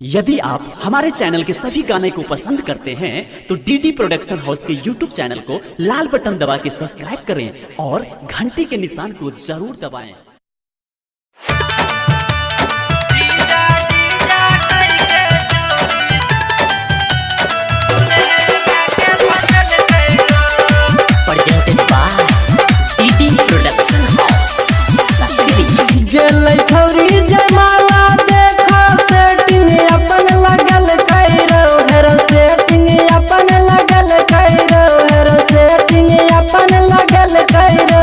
यदि आप हमारे चैनल के सभी गाने को पसंद करते हैं तो डीडी प्रोडक्शन हाउस के यूट्यूब चैनल को लाल बटन दबा के सब्सक्राइब करें और घंटी के निशान को जरूर दबाएं। presented by DD Production House, Sakri। जलै छौरी जमाला देखा सेटिंग अपन लगल कैरो हेर सेटिंग अपन लगल कैरो हेर सेटिंग अपन लगल कैरो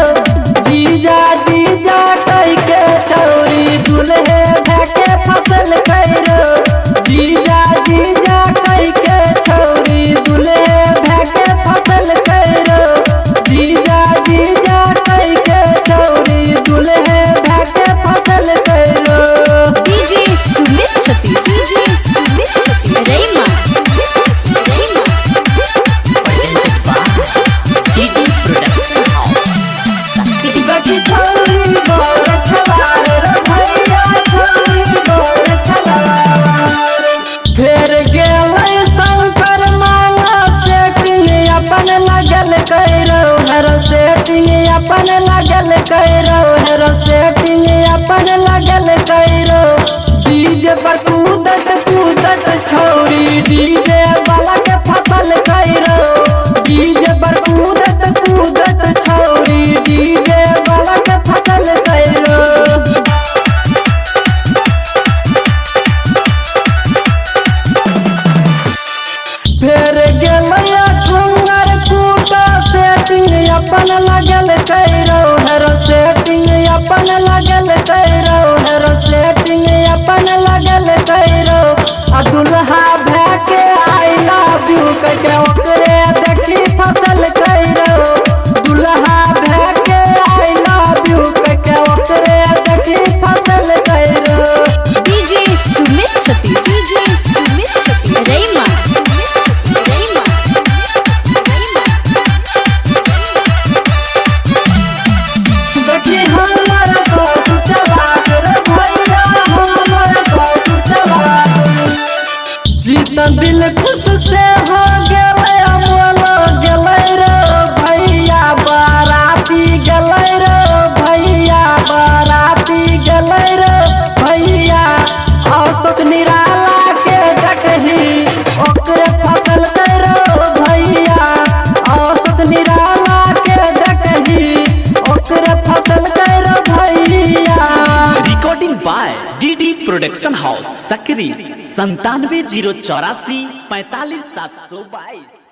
जीजा जीजा कह के छौरी दुल्हे धके फसल कैरो जीजा जीजा कह के छौरी दुल्हे धके फसल कैरो जीजा जीजा कह के छौरी दुल्हे धके फसल Cairo DJ Sumit Satish, DJ Sumit Satish, Rayma, presented by DD Production House, Sakri। देखी छौरी गोर खलार रे भैया छौरी गोर खलार फेर गेलै शंकर मांगा सेटिंग अपन लगल कैरो हेर सेटिंग अपन लगल कैरो हेर सेटिंग अपन लगल कैरो डीजे पर कूदत कूदत छौरी डीजे वाला के फसल कैरो डीजे पर कूदत कूदत छौरी डीजे वाला के फसल कैरो फेर गेलै ठुंगर कूटा सेटिंग अपन लगल कैरो हेर सेटिंग अपन लगल कैरो हेर सेटिंग अपन लगल कैरो आ दुल्हा भैके आई लव यू के ओकरे देखी फसल कैरो दुल्हा भैके आई लव यू के ओकरे देखी फसल Cairo DJ Sumit Satish, DJ Sumit Satish, Rayma, देखी हमर ससुर चलाक रे भैया हमर ससुर चलाक जीतन दिल खुश से हो गेलै अमोल गेलै रे भैया बाराती गेलै रे भैया बाराती गेलै रे भैया अशोक निराला के देखही ओकरे फसल कैरो भैया अशोक निराला के देखही ओकरे फसल कैरो भैया recording by DD production house Sakri 97 084 45 722।